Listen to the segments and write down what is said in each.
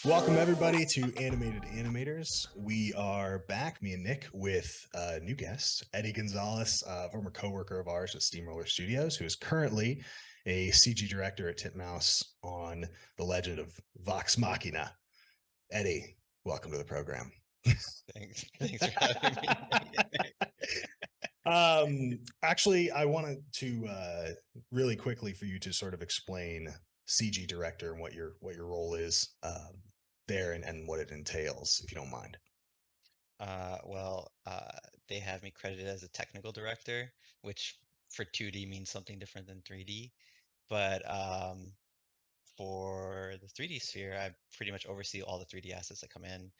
Welcome everybody to Animated Animators. We are back, me and Nick, with a new guest, Eddie Gonzalez, former coworker of ours at Steamroller Studios, who is currently a CG director at Titmouse on the Legend of Vox Machina. Eddie, welcome to the program. Thanks for having me. Actually, I wanted to really quickly for you to sort of explain CG director and what your role is there and what it entails, if you don't mind. They have me credited as a technical director, which for 2D means something different than 3D. But for the 3D sphere, I pretty much oversee all the 3D assets that come in,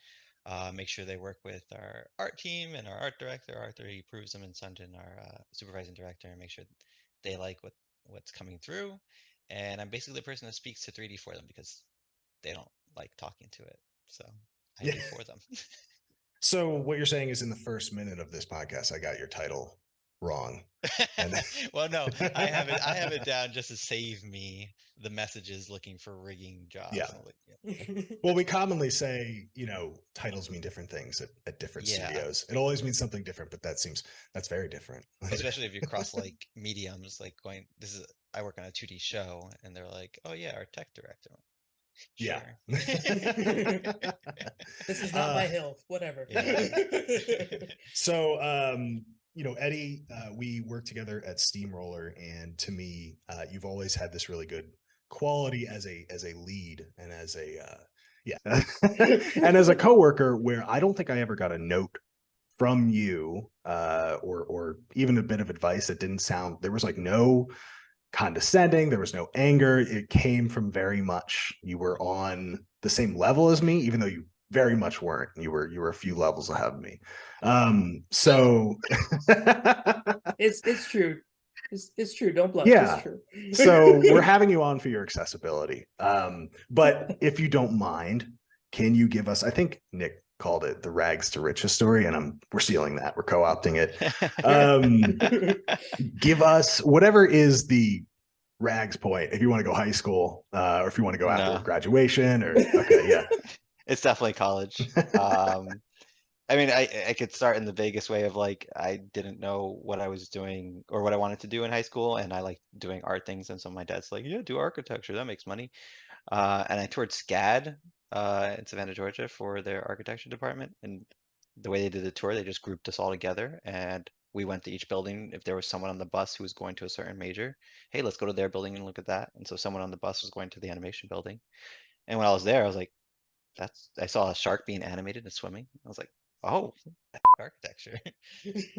make sure they work with our art team and our art director. Arthur, he approves them, and Sanjin, our supervising director, and make sure they like what's coming through. And I'm basically the person that speaks to 3D for them because they don't like talking to it. So I Yeah. do for them. So what you're saying is in the first minute of this podcast, I got your title wrong. And Well, no, I have it down just to save me the messages looking for rigging yeah. jobs. I'm like, Well, we commonly say, titles mean different things at different yeah, studios. It always means something different, but that's very different. especially if you cross like mediums, like going. I work on a 2D show, and they're like, "Oh yeah, our tech director." Yeah. Sure. This is not uh, my hill. Whatever. Yeah. so, Eddie, we worked together at Steamroller, and to me, you've always had this really good quality as a lead and as a yeah, and as a coworker, where I don't think I ever got a note from you or even a bit of advice that didn't sound. There was like no condescending. There was no anger. It came from very much you were on the same level as me, even though you very much weren't. You were a few levels ahead of me. So It's true. It's true. Don't blush. yeah. It's true. So we're having you on for your accessibility. But if you don't mind, can you give us? I think Nick called it the rags to riches story, and we're stealing that. We're co-opting it. Give us whatever is the rags point if you want to go high school or if you want to go after No, graduation or okay, yeah. it's definitely college. I mean, I could start in the vaguest way of like I didn't know what I was doing or what I wanted to do in high school, and I liked doing art things. And so my dad's like, "Yeah, do architecture. That makes money." And I toured SCAD in Savannah, Georgia, for their architecture department. And the way they did the tour, they just grouped us all together, and we went to each building. If there was someone on the bus who was going to a certain major, hey, let's go to their building and look at that. And so someone on the bus was going to the animation building. And when I was there, I was like, I saw a shark being animated and swimming. I was like, oh, architecture.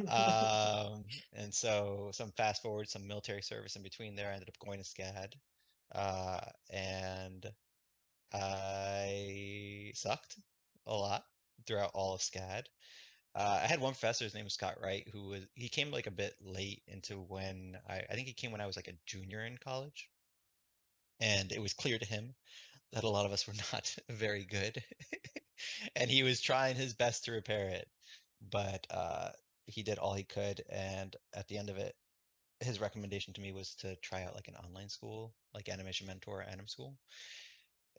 And so some fast forward, some military service in between there. I ended up going to SCAD, and I sucked a lot throughout all of SCAD. I had one professor, his name was Scott Wright, he came like a bit late into when I think he came when I was like a junior in college, and it was clear to him that a lot of us were not very good. And he was trying his best to repair it, but he did all he could. And at the end of it, his recommendation to me was to try out like an online school, like Animation Mentor or Anim School.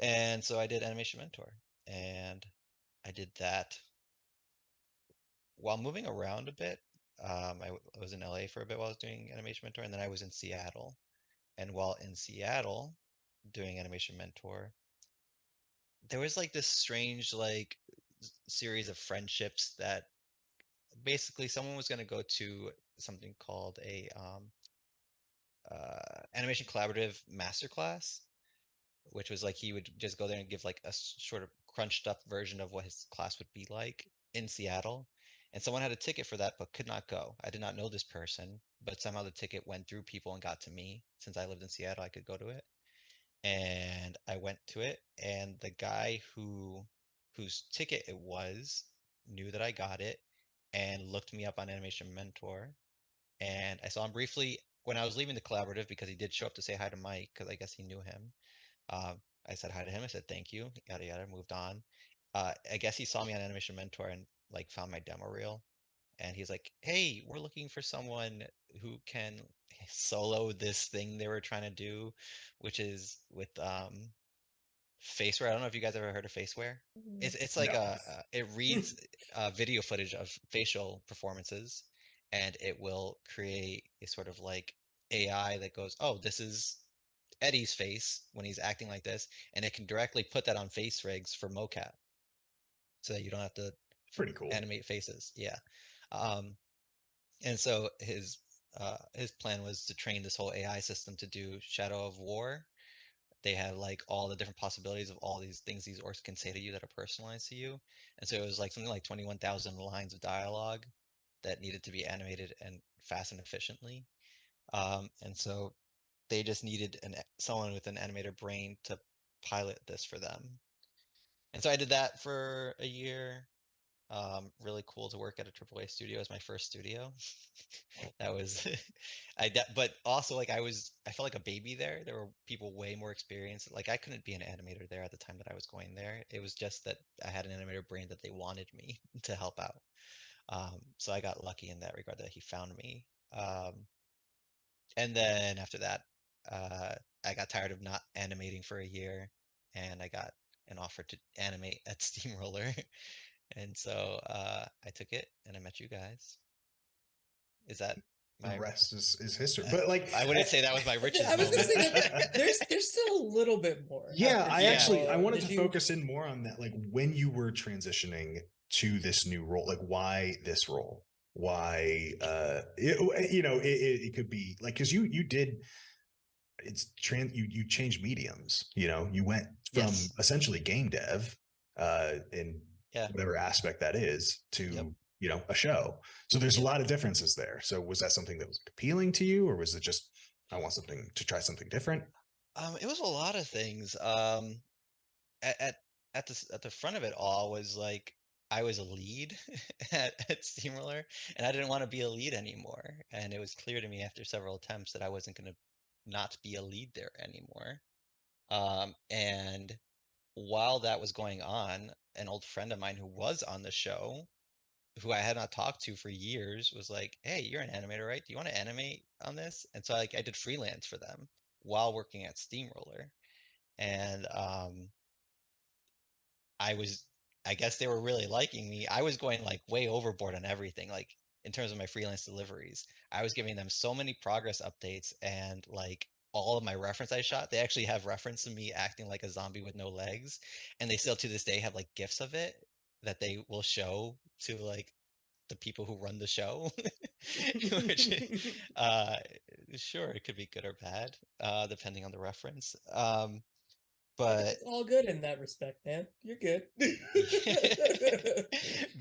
And so I did Animation Mentor, and I did that while moving around a bit. I was in LA for a bit while I was doing Animation Mentor, and then I was in Seattle. And while in Seattle doing Animation Mentor, there was like this strange like series of friendships that basically someone was going to go to something called a animation collaborative masterclass, which was like he would just go there and give like a sort of crunched up version of what his class would be like in Seattle. And someone had a ticket for that but could not go. I did not know this person, but somehow the ticket went through people and got to me. Since I lived in Seattle, I could go to it. And I went to it, and the guy whose ticket it was knew that I got it and looked me up on Animation Mentor. And I saw him briefly when I was leaving the collaborative because he did show up to say hi to Mike because I guess he knew him. I said hi to him. I said thank you, yada yada. Moved on. I guess he saw me on Animation Mentor and like found my demo reel, and he's like, "Hey, we're looking for someone who can solo this thing they were trying to do, which is with Faceware. I don't know if you guys ever heard of Faceware. It's like No. it reads video footage of facial performances, and it will create a sort of like AI that goes, oh, this is Eddie's face when he's acting like this, and it can directly put that on face rigs for mocap, so that you don't have to Pretty cool. animate faces. Yeah. Um, and so his plan was to train this whole AI system to do Shadow of War. They have like all the different possibilities of all these things these orcs can say to you that are personalized to you. And so it was like something like 21,000 lines of dialogue that needed to be animated and fast and efficiently. And so they just needed someone with an animator brain to pilot this for them. And so I did that for a year. Really cool to work at a AAA studio as my first studio. That was but also like I felt like a baby there. There were people way more experienced. Like I couldn't be an animator there at the time that I was going there. It was just that I had an animator brain that they wanted me to help out. So I got lucky in that regard that he found me. And then after that, I got tired of not animating for a year, and I got an offer to animate at Steamroller. And so I took it and I met you guys. Is that The my rest is history. But like, I wouldn't say that was my richest I was gonna moment. say that there's still a little bit more. Yeah, after I Yeah. actually I Steamroller. wanted Did to you- focus in more on that. Like when you were transitioning to this new role, like why this role? Why it could be like because you did you changed mediums, you went from Yes. essentially game dev in Yeah. whatever aspect that is Yep. to a show. So there's a Yep. lot of differences there. So was that something that was appealing to you, or was it just I want something to try something different? It was a lot of things. At at at the front of it all was like I was a lead at Steamroller, and I didn't want to be a lead anymore. And it was clear to me after several attempts that I wasn't going to not be a lead there anymore. And while that was going on, an old friend of mine who was on the show, who I had not talked to for years, was like, "Hey, you're an animator, right? Do you want to animate on this?" And so I did freelance for them while working at Steamroller, and I was, I guess they were really liking me. I was going like way overboard on everything, like in terms of my freelance deliveries. I was giving them so many progress updates and like all of my reference I shot. They actually have reference to me acting like a zombie with no legs, and they still to this day have like gifs of it that they will show to like the people who run the show, which uh, sure it could be good or bad, depending on the reference. But It's all good in that respect, man. You're good.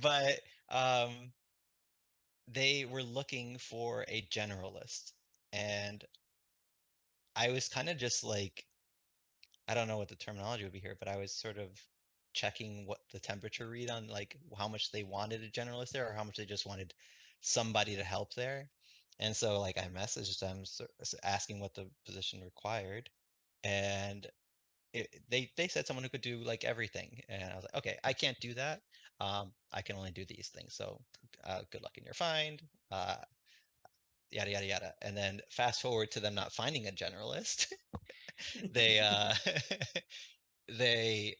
but um, they were looking for a generalist, and I was kind of just like, I don't know what the terminology would be here, but I was sort of checking what the temperature read on like how much they wanted a generalist there or how much they just wanted somebody to help there. And so like I messaged them asking what the position required, and they said someone who could do like everything, and I was like, okay, I can't do that. I can only do these things. So good luck in your find. Uh, Yada yada yada. And then fast forward to them not finding a generalist. They they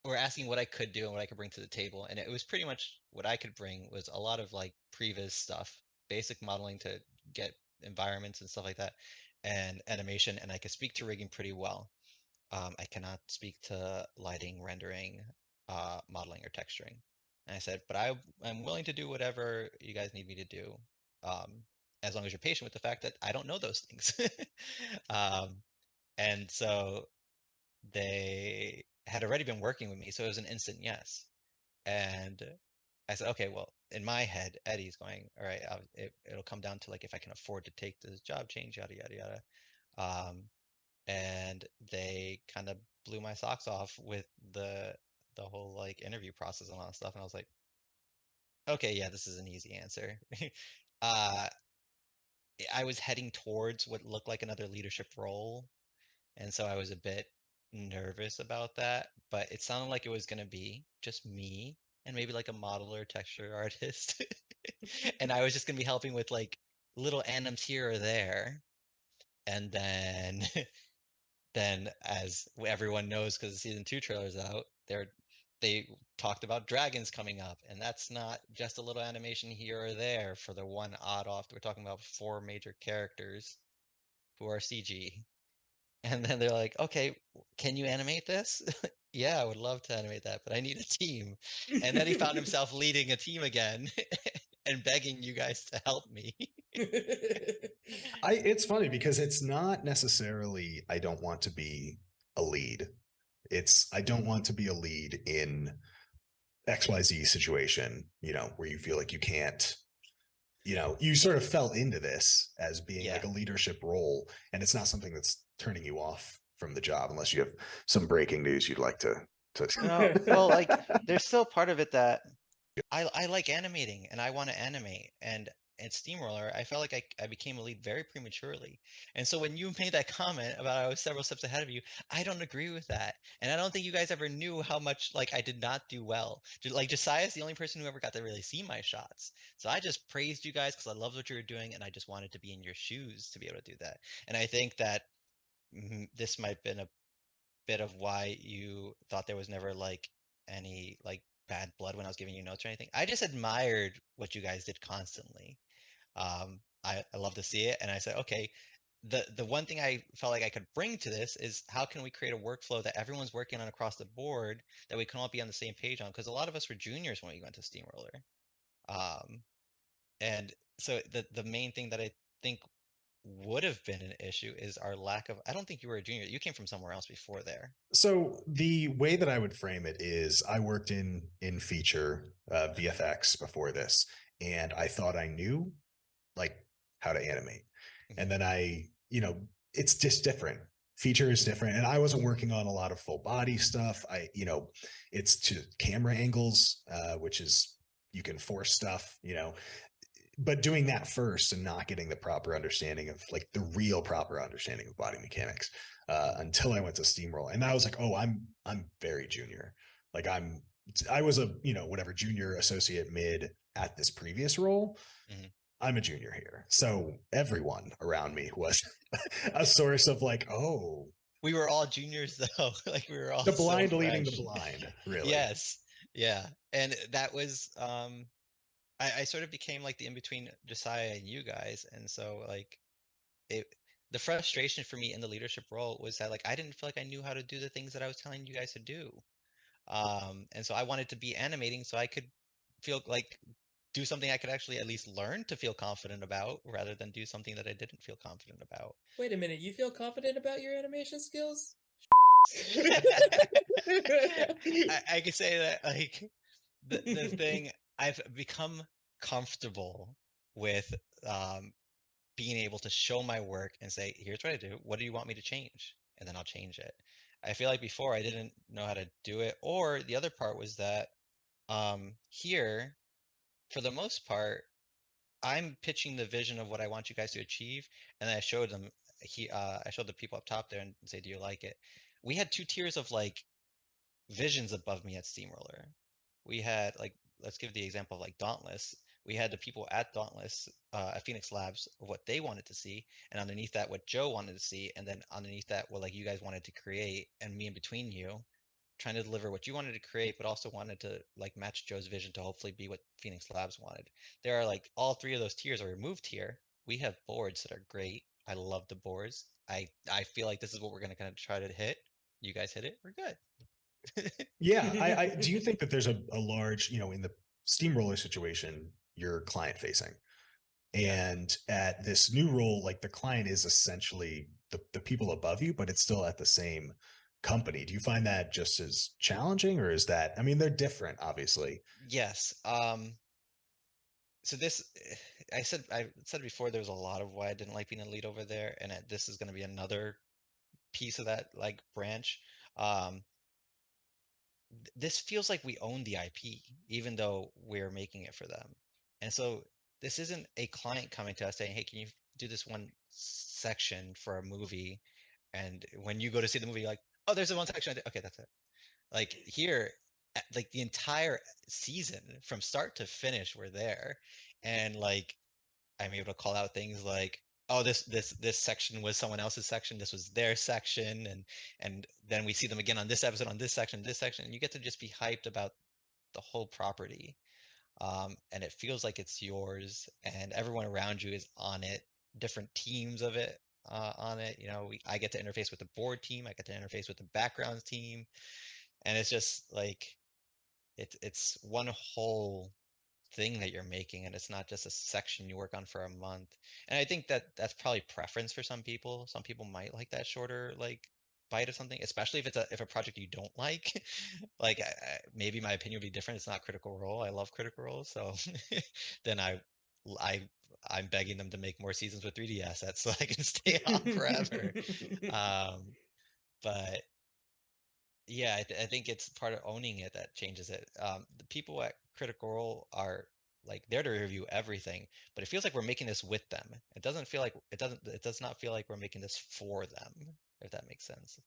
were asking what I could do and what I could bring to the table, and it was pretty much what I could bring was a lot of like previs stuff, basic modeling to get environments and stuff like that, and animation, and I could speak to rigging pretty well. I cannot speak to lighting, rendering, modeling, or texturing. And I said, but I'm willing to do whatever you guys need me to do, um, as long as you're patient with the fact that I don't know those things. um, and so they had already been working with me, so it was an instant yes. And I said, okay, well, in my head, Eddie's going, all right, it'll come down to like if I can afford to take this job change, yada yada yada. And they kind of blew my socks off with the whole like interview process and all that stuff. And I was like, okay, yeah, this is an easy answer. uh, I was heading towards what looked like another leadership role, and so I was a bit nervous about that. But it sounded like it was going to be just me and maybe like a modeler, texture artist, and I was just going to be helping with like little anims here or there. And then then, as everyone knows, because the season 2 trailer's out, they talked about dragons coming up, and that's not just a little animation here or there for the one odd off. We're talking about 4 major characters who are CG. And then they're like, okay, can you animate this? Yeah, I would love to animate that, but I need a team. And then he found himself leading a team again and begging you guys to help me. It's funny because it's not necessarily I don't want to be a lead. It's I don't want to be a lead in XYZ situation, where you feel like you can't, you sort of fell into this as being like Yeah. a leadership role, and it's not something that's turning you off from the job unless you have some breaking news you'd like to No, well, like there's still part of it that I like animating and I want to animate. And at Steamroller, I felt like I became a lead very prematurely. And so when you made that comment about I was several steps ahead of you, I don't agree with that. And I don't think you guys ever knew how much like I did not do well. Like Josiah's the only person who ever got to really see my shots. So I just praised you guys because I loved what you were doing and I just wanted to be in your shoes to be able to do that. And I think that this might have been a bit of why you thought there was never like any like bad blood when I was giving you notes or anything. I just admired what you guys did constantly. I love to see it, and I said, okay, the one thing I felt like I could bring to this is how can we create a workflow that everyone's working on across the board that we can all be on the same page on? Because a lot of us were juniors when we went to Steamroller, um, and so the main thing that I think would have been an issue is our lack of. I don't think you were a junior. You came from somewhere else before there. So the way that I would frame it is I worked in feature VFX before this, and I thought I knew like how to animate. And then it's just different. Feature is different. And I wasn't working on a lot of full body stuff. It's to camera angles, which is you can force stuff, but doing that first and not getting the proper understanding of like the real proper understanding of body mechanics until I went to Steamroll. And I was like, oh, I'm very junior. Like I was a, whatever junior associate mid at this previous role. Mm-hmm. I'm a junior here. So everyone around me was a source of like, oh. We were all juniors though. Like we were all The so blind leading the fresh. blind, really. Yes. Yeah. And that was I sort of became like the in-between Josiah and you guys. And so like it the frustration for me in the leadership role was that like I didn't feel like I knew how to do the things that I was telling you guys to do. And so I wanted to be animating so I could feel like do something I could actually at least learn to feel confident about rather than do something that I didn't feel confident about. Wait a minute, you feel confident about your animation skills? I could say that like the thing I've become comfortable with being able to show my work and say, here's what I do. What do you want me to change? And then I'll change it. I feel like before I didn't know how to do it. Or the other part was that here, for the most part, I'm pitching the vision of what I want you guys to achieve, and I showed them. I showed the people up top there and say, "Do you like it?" We had 2 tiers of like visions above me at Steamroller. We had like, let's give the example of like Dauntless. We had the people at Dauntless, at Phoenix Labs, of what they wanted to see, and underneath that, what Joe wanted to see, and then underneath that, what like you guys wanted to create, and me in between you, trying to deliver what you wanted to create, but also wanted to like match Joe's vision to hopefully be what Phoenix Labs wanted. There are like all 3 of those tiers are removed here. We have boards that are great. I love the boards. I feel like this is what we're gonna kind of try to hit. You guys hit it. We're good. Yeah. I do you think that there's a large, in the steamroller situation, you're client facing. Yeah. And at this new role, like the client is essentially the people above you, but it's still at the same company. Do you find that just as challenging, or is that, I mean, they're different, obviously. Yes. So this, I said before, there was a lot of why I didn't like being a lead over there, and this is going to be another piece of that like branch. Um, this feels like we own the IP, even though we're making it for them. And so this isn't a client coming to us saying, "Hey, can you do this one section for a movie?" And when you go to see the movie, you're like, "Oh, there's the one section I did. Okay, that's it." Like here, like the entire season from start to finish, we're there, and like I'm able to call out things like oh, this section was someone else's section, this was their section, and then we see them again on this episode, on this section, and you get to just be hyped about the whole property. And it feels like it's yours, and everyone around you is on it, different teams of it on it. You know, I get to interface with the board team, I get to interface with the backgrounds team, and it's just like it's one whole thing that you're making, and it's not just a section you work on for a month. And I think that that's probably preference for some people. Some people might like that shorter like bite of something, especially if it's a project you don't like. Like maybe my opinion would be different. It's not Critical Role. I love Critical Role, so then I I'm begging them to make more seasons with 3D assets so I can stay on forever. Um, but yeah, I think it's part of owning it that changes it. The people at Critical Role are like there to review everything, but it feels like we're making this with them. It doesn't feel like it does not feel like we're making this for them, if that makes sense.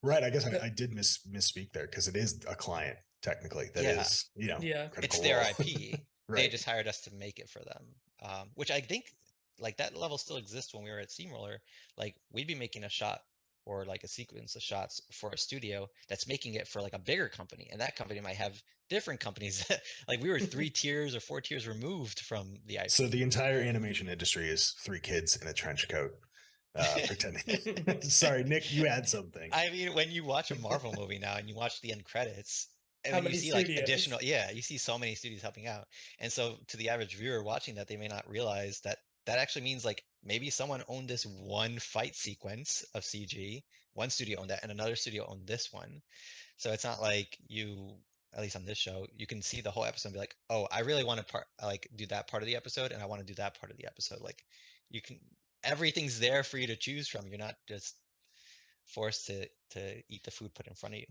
Right. I guess So- I did misspeak there because it is a client technically that Yeah. is, Yeah. It's Critical their Role. IP. They Right. just hired us to make it for them, which I think like that level still exists when we were at Steamroller. Like we'd be making a shot or like a sequence of shots for a studio that's making it for like a bigger company, and that company might have different companies. Like we were 3 tiers or 4 tiers removed from the So IP. the entire animation industry is three kids in a trench coat, pretending. Sorry, Nick, you had something. I mean, when you watch a Marvel movie now and you watch the end credits, and How when you many see like studios? additional, yeah, you see so many studios helping out. And so to the average viewer watching that, they may not realize that that actually means like maybe someone owned this one fight sequence of CG, one studio owned that, and another studio owned this one. So it's not like you, at least on this show, you can see the whole episode and be like, oh, I really want to like do that part of the episode, and I want to do that part of the episode. Like you can, everything's there for you to choose from. You're not just forced to eat the food put in front of you.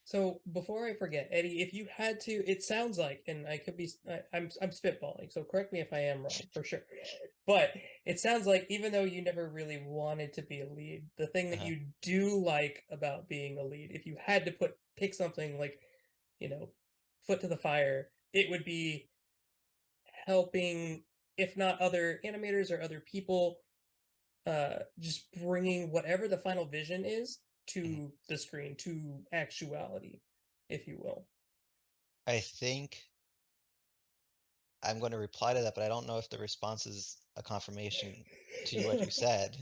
So before I forget, Eddie, if you had to, it sounds like, and I could be, I'm spitballing, so correct me if I am wrong, for sure. But it sounds like even though you never really wanted to be a lead, the thing that Uh-huh. you do like about being a lead, if you had to pick something like, you know, foot to the fire, it would be helping, if not other animators or other people, just bringing whatever the final vision is Mhm. to the screen, to actuality, if you will. I think I'm going to reply to that, but I don't know if the response is a confirmation to what you said.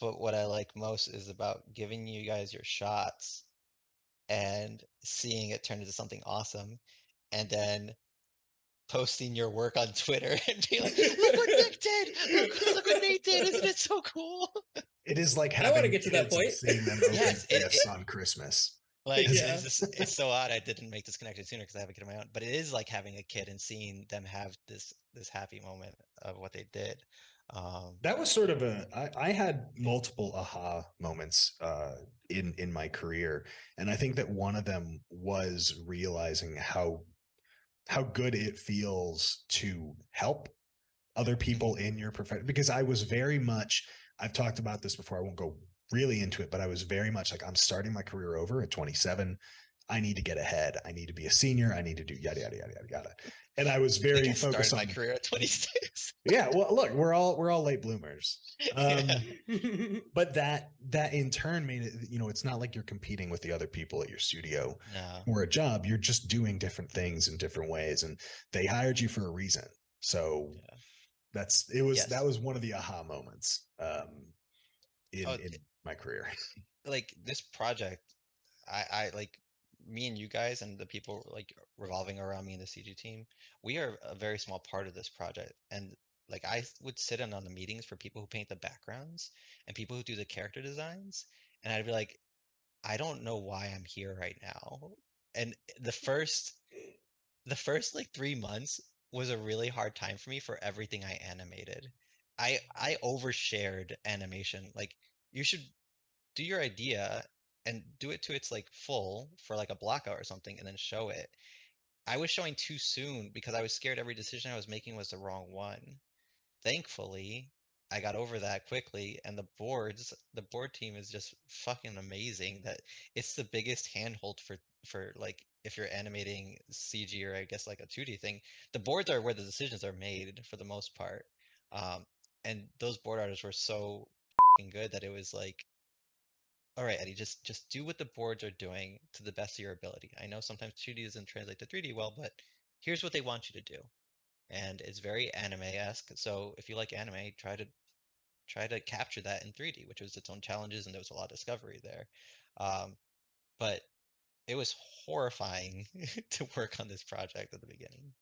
But what I like most is about giving you guys your shots and seeing it turn into something awesome, and then posting your work on Twitter and being like, "Look what Nick did! Look what Nate did! Isn't it so cool?" It is like I want to having get to that kids and point. seeing them open Yes, gifts on Christmas. like Is Yeah. it's so odd I didn't make this connection sooner because I have a kid of my own. But it is like having a kid and seeing them have this happy moment of what they did. Um, that was sort of I had multiple aha moments in my career, and I think that one of them was realizing how good it feels to help other people in your profession, because I was very much, I've talked about this before, I won't go really into it, but I was very much like, I'm starting my career over at 27. I need to get ahead. I need to be a senior. I need to do yada yada yada yada yada. And I was I think very I focused started my on, career at 26. yeah, well, look, we're all late bloomers. Yeah. But that in turn made it, it's not like you're competing with the other people at your studio No. or a job. You're just doing different things in different ways, and they hired you for a reason. So Yeah. that Yes. was one of the aha moments Oh, in my career. like this project, I like me and you guys and the people like revolving around me in the CG team, we are a very small part of this project. And like would sit in on the meetings for people who paint the backgrounds and people who do the character designs, and I'd be like, I don't know why I'm here right now. And the first like 3 months was a really hard time for me for everything I animated. I overshared animation. Like you should do your idea and do it to its like full for like a blockout or something and then show it. I was showing too soon because I was scared every decision I was making was the wrong one. Thankfully, I got over that quickly, and the board team is just fucking amazing. That it's the biggest handhold for like if you're animating CG or I guess like a 2D thing. The boards are where the decisions are made for the most part. Um, and those board artists were so good that it was like, all right, Eddie, just do what the boards are doing to the best of your ability. I know sometimes 2D doesn't translate to 3D well, but here's what they want you to do. And it's very anime-esque. So if you like anime, try to capture that in 3D, which was its own challenges, and there was a lot of discovery there. But it was horrifying to work on this project at the beginning.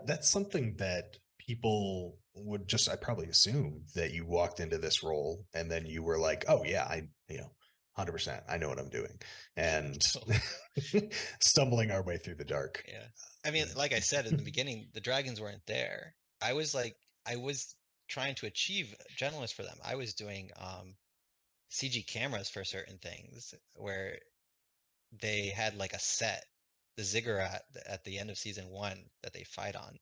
That's something that people would just, I probably assume that you walked into this role and then you were like, oh yeah, 100%, I know what I'm doing. And stumbling our way through the dark. Yeah. I mean, like I said in the beginning, the dragons weren't there. I was trying to achieve gentleness for them. I was doing CG cameras for certain things where they had like a set, the ziggurat at the end of season 1 that they fight on.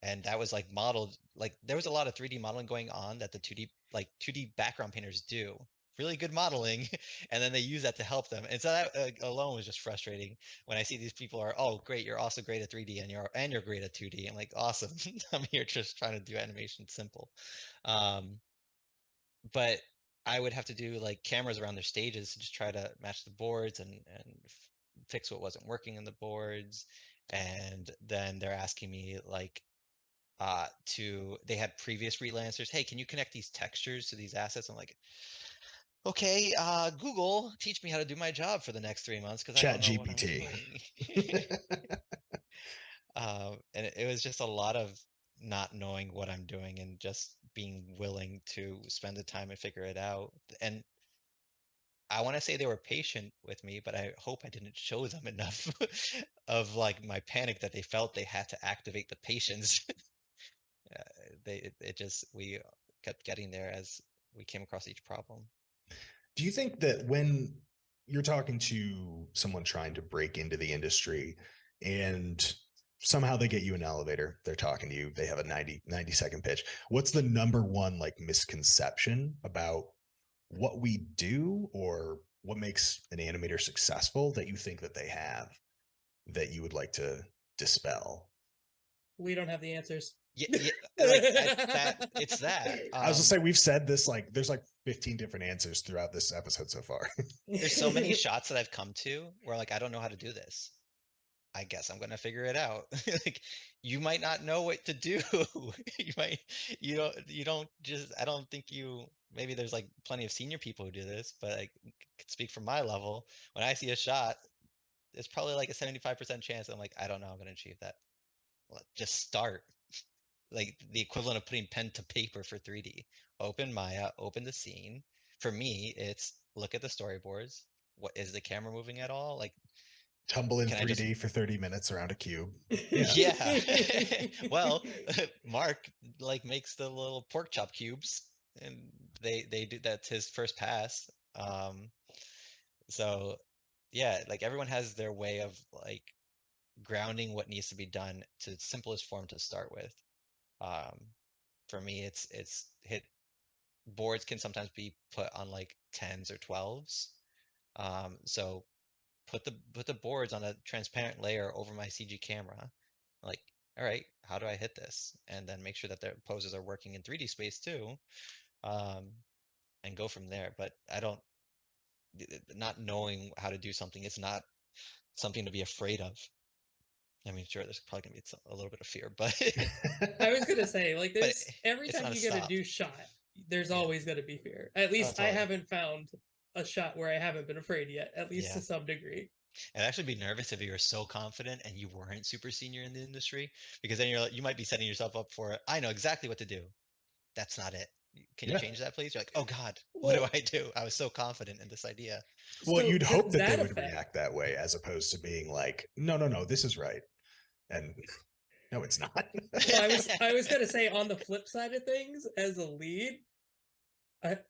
And that was like modeled, like there was a lot of 3D modeling going on that the 2D background painters do. Really good modeling, and then they use that to help them. And so that alone was just frustrating when I see these people are, oh great, you're also great at 3D and you're great at 2D. I'm like, awesome. I'm here just trying to do animation simple. Um, but I would have to do like cameras around their stages to just try to match the boards and fix what wasn't working in the boards. And then they're asking me like they had previous freelancers, hey, can you connect these textures to these assets? I'm like, okay, Google, teach me how to do my job for the next 3 months because I Chat don't know what I'm GPT. doing. And it was just a lot of not knowing what I'm doing and just being willing to spend the time and figure it out. And I want to say they were patient with me, but I hope I didn't show them enough of like my panic that they felt they had to activate the patience. It just we kept getting there as we came across each problem. Do you think that when you're talking to someone trying to break into the industry and somehow they get you an elevator, they're talking to you, they have a 90-second pitch, what's the number one like misconception about what we do or what makes an animator successful that you think that they have that you would like to dispel? We don't have the answers. Yeah, like it's that. I was gonna say we've said this like there's like 15 different answers throughout this episode so far. There's so many shots that I've come to where like I don't know how to do this. I guess I'm gonna figure it out. Like you might not know what to do. You might you don't just I don't think you maybe there's like plenty of senior people who do this, but I could speak from my level. When I see a shot, it's probably like a 75% chance I'm like, I don't know, I'm gonna achieve that. Just start. Like the equivalent of putting pen to paper for 3D. Open Maya, open the scene. For me, it's look at the storyboards. What is the camera moving at all? Like, Tumble in can I just 3D for 30 minutes around a cube. yeah. Well, Mark like makes the little pork chop cubes, and they do that's his first pass. So yeah, like everyone has their way of like grounding what needs to be done to the simplest form to start with. Um, for me, it's hit boards can sometimes be put on like 10s or 12s. So put the boards on a transparent layer over my CG camera. Like, all right, how do I hit this? And then make sure that the poses are working in 3D space too, um, and go from there. But I don't, not knowing how to do something is not something to be afraid of. I mean, sure, there's probably gonna be a little bit of fear, but I was gonna say, like, but there's every it's time not a you get a stop. new shot, there's Yeah. always gonna be fear. At Oh, least I totally. haven't found a shot where I haven't been afraid yet, at least Yeah. to some degree. I'd actually be nervous if you were so confident and you weren't super senior in the industry, because then you might be setting yourself up for, I know exactly what to do. That's not it. Can you Yeah. change that, please? You're like, oh God, what do Well, I do? I was so confident in this idea. Well, so you'd to hope that they that would effect, react that way as opposed to being like, no, no, no, this is right. And no, it's not. well, I was gonna say on the flip side of things, as a lead,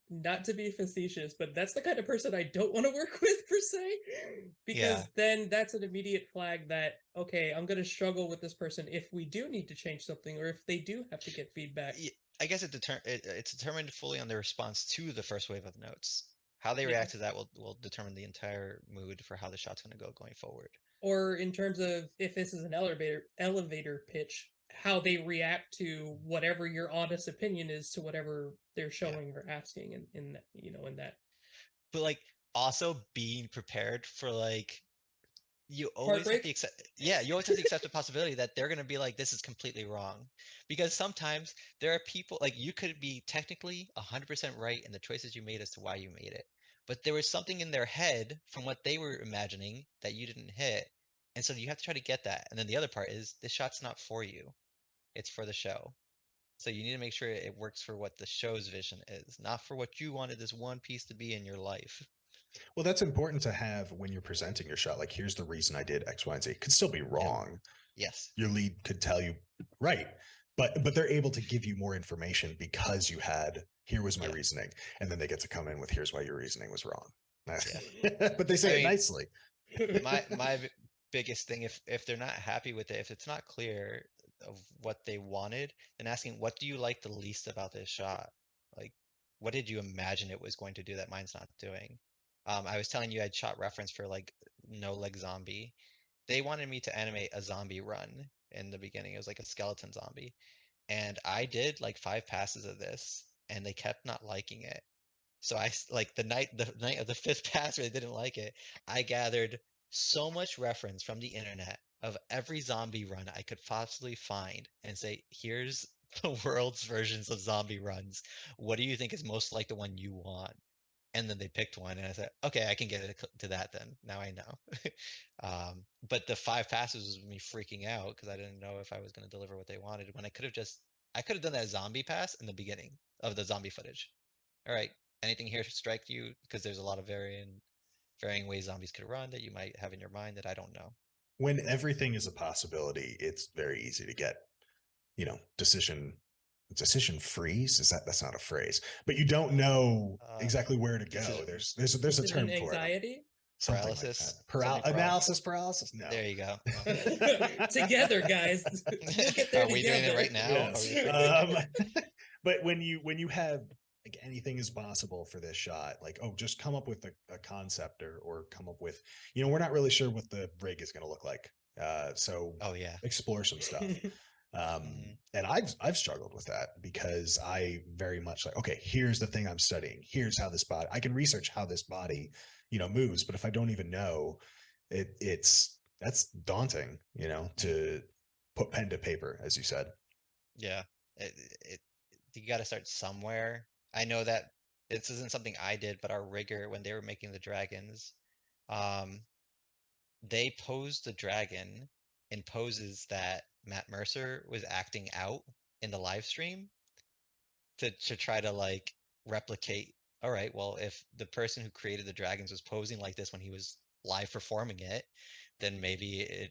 not to be facetious, but that's the kind of person I don't want to work with per se, Yeah. because then that's an immediate flag that okay, I'm gonna struggle with this person if we do need to change something or if they do have to get feedback. I guess it's determined fully on their response to the first wave of notes. How they Yeah. react to that will determine the entire mood for how the shot's going to go going forward. Or in terms of if this is an elevator pitch, how they react to whatever your honest opinion is to whatever they're showing or asking in that, in that But like also being prepared for like you always have to heartbreak. accept, yeah, you always have to accept the possibility that they're going to be like, this is completely wrong. Because sometimes there are people like you could be technically 100% right in the choices you made as to why you made it, but there was something in their head from what they were imagining that you didn't hit, and so you have to try to get that. And then the other part is this shot's not for you, it's for the show. So you need to make sure it works for what the show's vision is, not for what you wanted this one piece to be in your life. Well, that's important to have when you're presenting your shot. Like, here's the reason I did X, Y, and Z. It could still be Yep. wrong. Yes. Your lead could tell you right, but they're able to give you more information because you had here was my Yeah. reasoning, and then they get to come in with here's why your reasoning was wrong. Yeah. But they say I it mean, nicely. my biggest thing, if they're not happy with it, if it's not clear of what they wanted, then asking what do you like the least about this shot? Like, what did you imagine it was going to do that mine's not doing? I was telling you I'd shot reference for like no leg zombie. They wanted me to animate a zombie run in the beginning. It was like a skeleton zombie. And I did like 5 passes of this, and they kept not liking it. So like the night of the fifth pass where they didn't like it, I gathered so much reference from the internet of every zombie run I could possibly find and say, here's the world's versions of zombie runs. What do you think is most like the one you want? And then they picked one, and I said, okay, I can get it to that then. Now I know. But the 5 passes was me freaking out because I didn't know if I was going to deliver what they wanted when I could have done that zombie pass in the beginning of the zombie footage. All right, anything here strike you? Because there's a lot of varying ways zombies could run that you might have in your mind that I don't know. When everything is a possibility, it's very easy to get, decision freeze. That's not a phrase, but you don't know exactly where to go. Decision- There's a term for it. Anxiety. Something like that. Paralysis. Analysis paralysis. No. There you go. Together, guys. We'll get there Are we doing it together. right now? Yes. But when you have like anything is possible for this shot, like, oh, just come up with a concept or come up with, we're not really sure what the rig is going to look like. So Oh yeah. explore some stuff. And I've struggled with that because I very much like, okay, here's the thing I'm studying. Here's how this body, I can research how this body, moves. But if I don't even know that's daunting, to put pen to paper, as you said. Yeah. You got to start somewhere. I know that this isn't something I did, but our rigger, when they were making the dragons, they posed the dragon in poses that Matt Mercer was acting out in the live stream to try to like replicate. All right, well, if the person who created the dragons was posing like this when he was live performing it, then maybe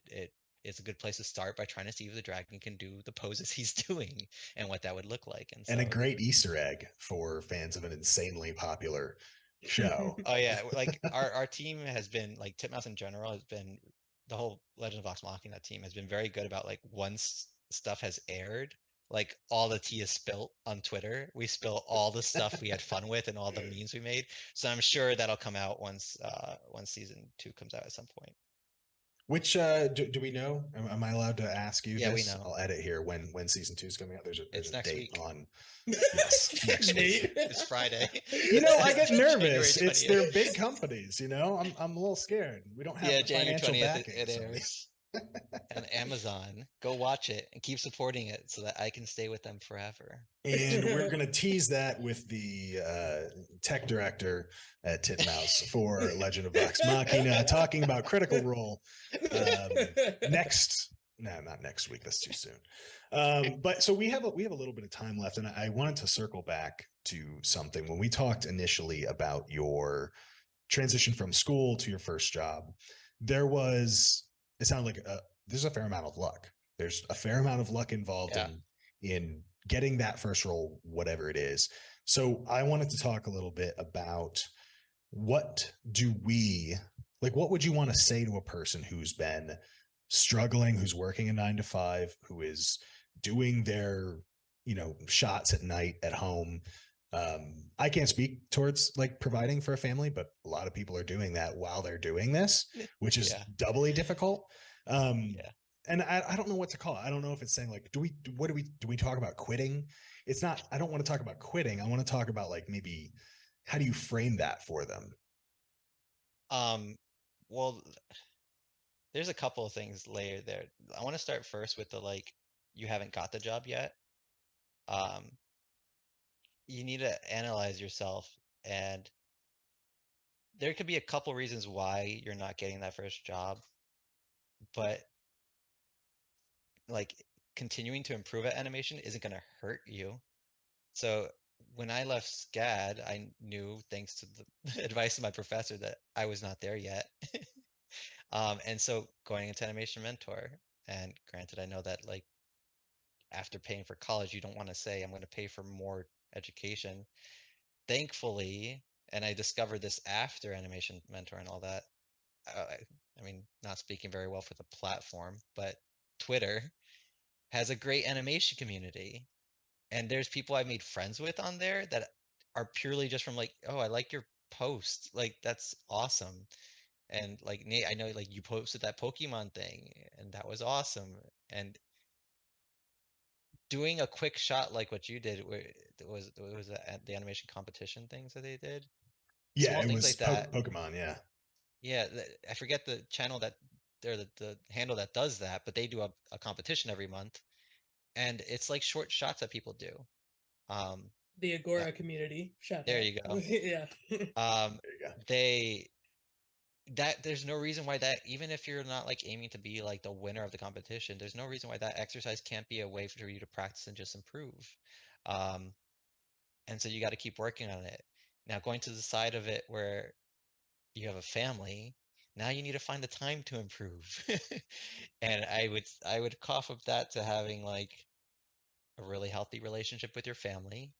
it's a good place to start by trying to see if the dragon can do the poses he's doing and what that would look like. And a great Easter egg for fans of an insanely popular show. Oh yeah, like our team has been like Titmouse in general has been the whole Legend of Vox Machina team has been very good about like once stuff has aired, like all the tea is spilt on Twitter. We spill all the stuff we had fun with and all the memes we made. So I'm sure that'll come out once season 2 comes out at some point. Which do we know? Am I allowed to ask you? Yeah, this? We know. I'll edit here when season 2 is coming out. There's It's a next date week. on. Yes, next week. It's Friday. I get nervous. January It's 20th. they're big companies. I'm a little scared. We don't have January financial 20th backing. it airs. And Amazon, go watch it and keep supporting it so that I can stay with them forever. And we're going to tease that with the tech director at Titmouse for Legend of Vox Machina, talking about Critical Role not next week. That's too soon. But so we have a little bit of time left, and I wanted to circle back to something when we talked initially about your transition from school to your first job. It sounded like there's a fair amount of luck. There's a fair amount of luck involved in getting that first role, whatever it is. So I wanted to talk a little bit about what would you want to say to a person who's been struggling, who's working a 9 to 5, who is doing their, shots at night at home. I can't speak towards like providing for a family, but a lot of people are doing that while they're doing this, which is doubly difficult. and I don't know what to call it. I don't know if it's saying like, do we talk about quitting? It's not, I don't want to talk about quitting. I want to talk about like maybe how do you frame that for them? Well, there's a couple of things layered there. I want to start first with the like, you haven't got the job yet. Um, you need to analyze yourself, and there could be a couple reasons why you're not getting that first job, but like continuing to improve at animation isn't going to hurt you. So when I left SCAD, I knew, thanks to the advice of my professor, that I was not there yet. And so going into Animation Mentor, and granted, I know that like after paying for college, you don't want to say, I'm going to pay for more education. Thankfully, and I discovered this after Animation Mentor and all that. I mean, not speaking very well for the platform, but Twitter has a great animation community. And there's people I made friends with on there that are purely just from like, oh, I like your post. Like, that's awesome. And like Nate, I know like you posted that Pokemon thing, and that was awesome. And doing a quick shot like what you did, where was that the animation competition things that they did, Yeah, small it things was like that. Pokemon. Yeah. Yeah, I forget the channel that they're the handle that does that, but they do a competition every month, and it's like short shots that people do. Um, The that, Agora community. Shout there out. you go. Yeah. Um, There you go. they that there's no reason why that, even if you're not like aiming to be like the winner of the competition, there's no reason why that exercise can't be a way for you to practice and just improve. Um, and so you got to keep working on it. Now, going to the side of it where you have a family, now you need to find the time to improve. And I would cough up that to having like a really healthy relationship with your family,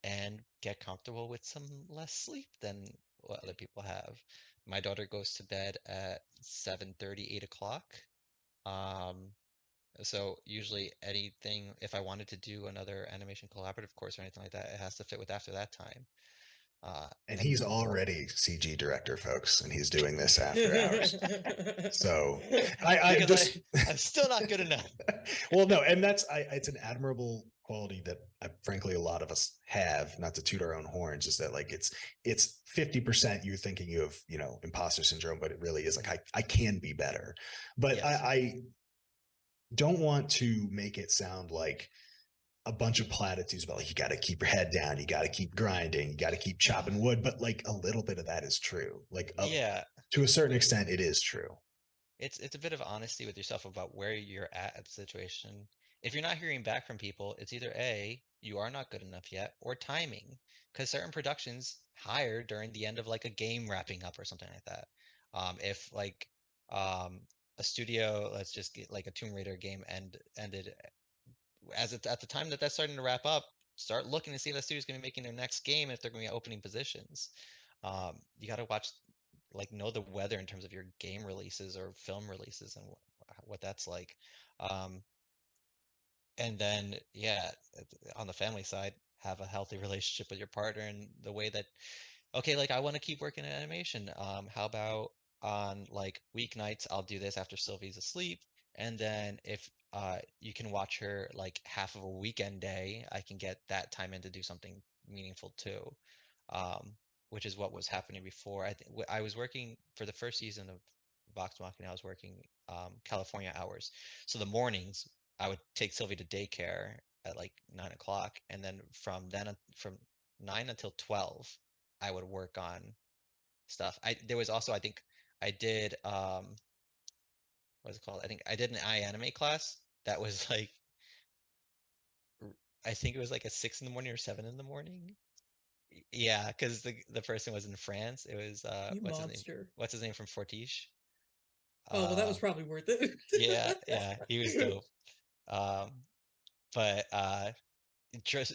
and get comfortable with some less sleep than what other people have. My daughter goes to bed at 7:30, 8 o'clock. Um, so usually anything, if I wanted to do another animation collaborative course or anything like that, it has to fit with after that time. Uh, And and he's already CG director, folks, and he's doing this after hours. So I because just I'm still not good enough. well, no, and it's an admirable quality that frankly a lot of us have. Not to toot our own horns, is that like it's 50% you thinking you have imposter syndrome, but it really is like I can be better. But Yes. I don't want to make it sound like a bunch of platitudes about like you got to keep your head down, you got to keep grinding, you got to keep chopping wood, but like a little bit of that is true. Like up Yeah. to a certain extent, it is true. It's a bit of honesty with yourself about where you're at the situation. If you're not hearing back from people, it's either A, you are not good enough yet, or timing. Because certain productions hire during the end of like a game wrapping up or something like that. If like um, a studio, let's just get like a Tomb Raider game ended as it, at the time that that's starting to wrap up, start looking to see if the studio's going to be making their next game, if they're going to be opening positions. You got to watch, like, know the weather in terms of your game releases or film releases and what that's like. Um, and then, yeah, on the family side, have a healthy relationship with your partner and the way that, okay, like I want to keep working in animation. How about on like weeknights, I'll do this after Sylvie's asleep, and then if you can watch her like half of a weekend day, I can get that time in to do something meaningful too. Um, which is what was happening before. I was working for the first season of Vox Machina. I was working California hours, so the mornings I would take Sylvie to daycare at like 9 o'clock, and then from 9 until 12 I would work on stuff. There was also, I think I did what's it called? I think I did an iAnimate class that was like, I think it was like a 6 in the morning or 7 in the morning. Yeah, because the person was in France. It was You what's his name? monster. What's his name from Fortiche? Oh, well, that Uh was probably worth it. yeah, yeah, he was dope. Um but just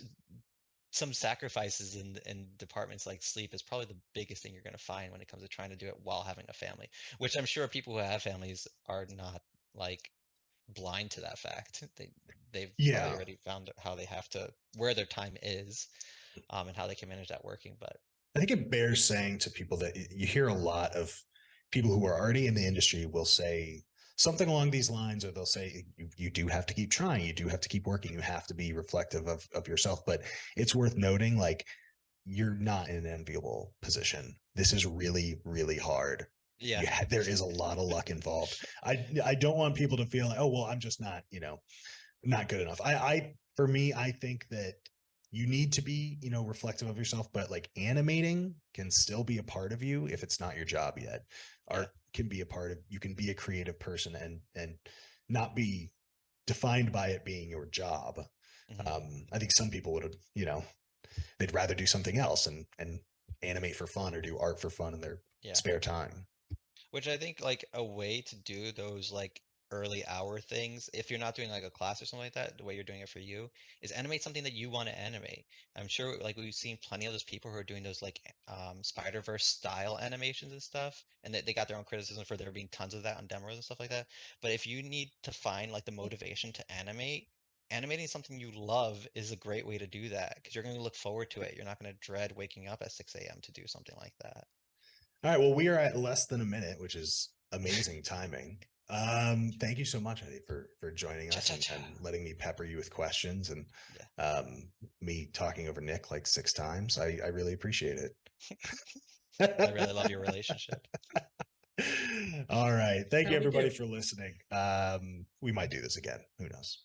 some sacrifices in departments like sleep is probably the biggest thing you're going to find when it comes to trying to do it while having a family, which I'm sure people who have families are not like blind to that fact. They've probably Yeah, already found how they have to, where their time is, and how they can manage that working. But I think it bears saying to people that you hear a lot of people who are already in the industry will say something along these lines, or they'll say you do have to keep trying, you do have to keep working, you have to be reflective of yourself. But it's worth noting, like, you're not in an enviable position. This is really, really hard. Yeah. There is a lot of luck involved. I don't want people to feel like, oh well, I'm just not, not good enough. For me, I think that you need to be, reflective of yourself, but like animating can still be a part of you if it's not your job yet. Yeah. Art can be a part of, you can be a creative person and not be defined by it being your job. I think some people would, they'd rather do something else and animate for fun or do art for fun in their Yeah. spare time. Which I think like a way to do those like early hour things, if you're not doing like a class or something like that, the way you're doing it for you is animate something that you want to animate. I'm sure like we've seen plenty of those people who are doing those like Spider-Verse style animations and stuff, and they got their own criticism for there being tons of that on demos and stuff like that. But if you need to find like the motivation to animate, animating something you love is a great way to do that because you're going to look forward to it. You're not going to dread waking up at 6 a.m. to do something like that. All right. Well, we are at less than a minute, which is amazing timing. Thank you so much, Eddie, for joining us and letting me pepper you with questions and Yeah. me talking over Nick like 6 times. I really appreciate it. I really love your relationship. All right. Thank you, We everybody, do. for listening. We might do this again. Who knows?